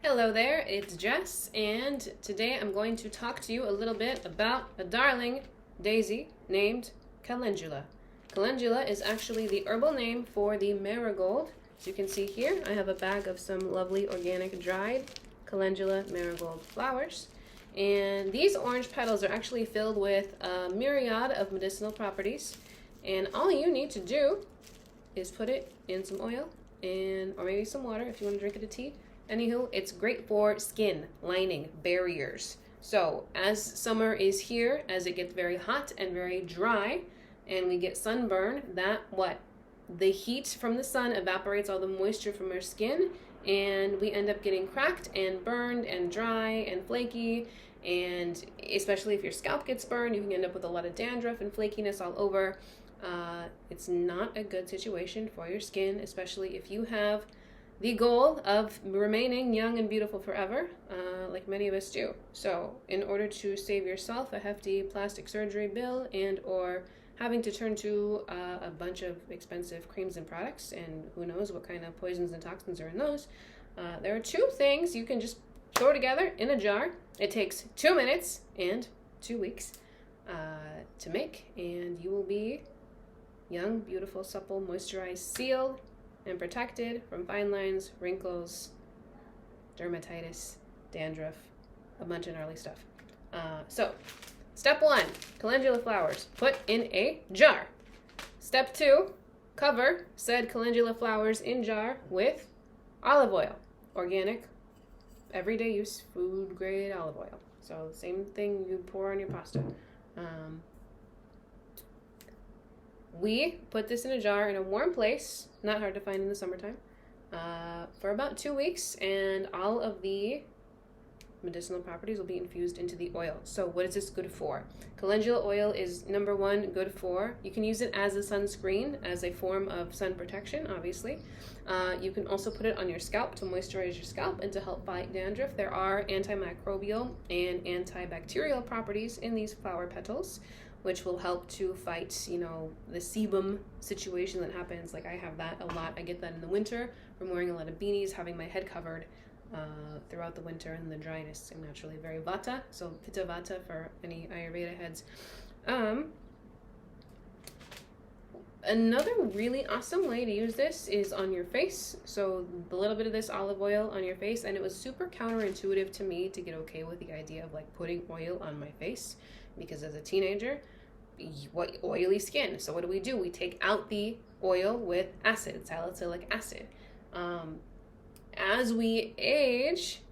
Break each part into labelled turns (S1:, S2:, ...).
S1: Hello there, it's Jess, and today I'm going to talk to you a little bit about a darling daisy named Calendula. Calendula is actually the herbal name for the marigold. As you can see here, I have a bag of some lovely organic dried Calendula marigold flowers. And these orange petals are actually filled with a myriad of medicinal properties. And all you need to do is put it in some oil or maybe some water if you want to drink it a tea. Anywho, it's great for skin, lining, barriers. So as summer is here, as it gets very hot and very dry, and we get sunburn, the heat from the sun evaporates all the moisture from our skin, and we end up getting cracked and burned and dry and flaky. And especially if your scalp gets burned, you can end up with a lot of dandruff and flakiness all over. It's not a good situation for your skin, especially if you have the goal of remaining young and beautiful forever, like many of us do. So in order to save yourself a hefty plastic surgery bill and or having to turn to a bunch of expensive creams and products, and who knows what kind of poisons and toxins are in those, there are two things you can just throw together in a jar. It takes 2 minutes and 2 weeks to make, and you will be young, beautiful, supple, moisturized, sealed, and protected from fine lines, wrinkles, dermatitis, dandruff, a bunch of gnarly stuff. So, step 1, calendula flowers, put in a jar. Step 2, cover said calendula flowers in jar with olive oil, organic, everyday use, food grade olive oil. So, same thing you pour on your pasta. We put this in a jar in a warm place, not hard to find in the summertime, for about 2 weeks, and all of the medicinal properties will be infused into the oil. So what is this good for? Calendula oil is, number one, good for, you can use it as a sunscreen, as a form of sun protection, obviously. You can also put it on your scalp to moisturize your scalp and to help fight dandruff. There are antimicrobial and antibacterial properties in these flower petals, which will help to fight, the sebum situation that happens. Like I have that a lot. I get that in the winter from wearing a lot of beanies, having my head covered throughout the winter, and the dryness. I'm naturally very vata, so pitta vata for any ayurveda heads. Another really awesome way to use this is on your face. So a little bit of this olive oil on your face, and it was super counterintuitive to me to get okay with the idea of like putting oil on my face, because as a teenager, oily skin. So what do? We take out the oil with acid, salicylic acid. As we age,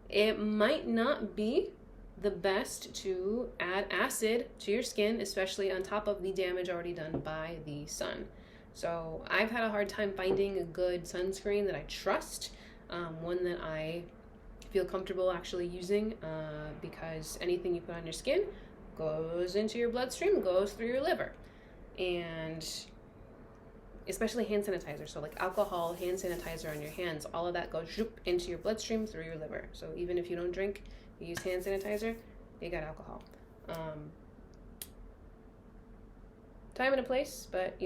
S1: it might not be the best to add acid to your skin, especially on top of the damage already done by the sun. So I've had a hard time finding a good sunscreen that I trust, one that I feel comfortable actually using, because anything you put on your skin goes into your bloodstream, goes through your liver. And especially hand sanitizer, so like alcohol, hand sanitizer on your hands, all of that goes into your bloodstream through your liver. So even if you don't drink, you use hand sanitizer, you got alcohol. Time and a place, but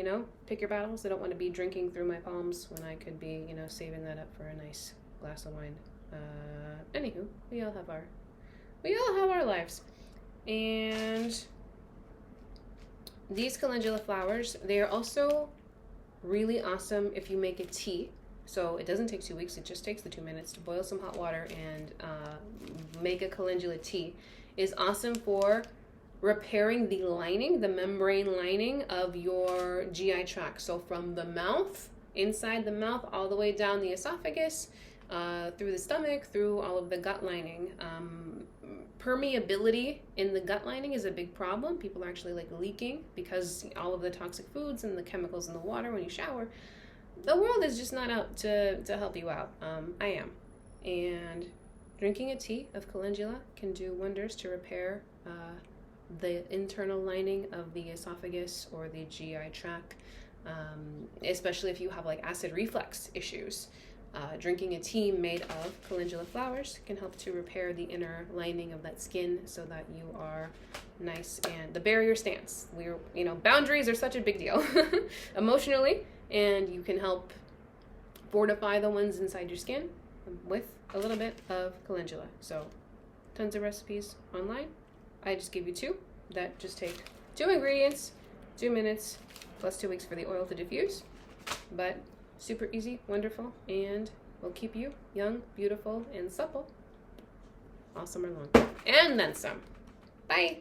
S1: pick your battles. I don't want to be drinking through my palms when I could be, saving that up for a nice glass of wine. Anywho, we all have our lives. And these calendula flowers, they are also really awesome if you make a tea. So it doesn't take 2 weeks, it just takes the 2 minutes to boil some hot water and make a calendula tea. Is awesome for repairing the lining, the membrane lining of your GI tract. So from the mouth, inside the mouth, all the way down the esophagus, through the stomach, through all of the gut lining. Permeability in the gut lining is a big problem. People are actually leaking because all of the toxic foods and the chemicals in the water when you shower. The world is just not out to help you out. I am. And drinking a tea of calendula can do wonders to repair the internal lining of the esophagus or the GI tract, especially if you have acid reflux issues. Drinking a tea made of calendula flowers can help to repair the inner lining of that skin so that you are nice and the barrier stands. Boundaries are such a big deal emotionally, and you can help fortify the ones inside your skin with a little bit of calendula. So tons of recipes online. I just give you 2 that just take 2 ingredients, 2 minutes, plus 2 weeks for the oil to diffuse. But super easy, wonderful, and will keep you young, beautiful, and supple all summer long. And then some. Bye!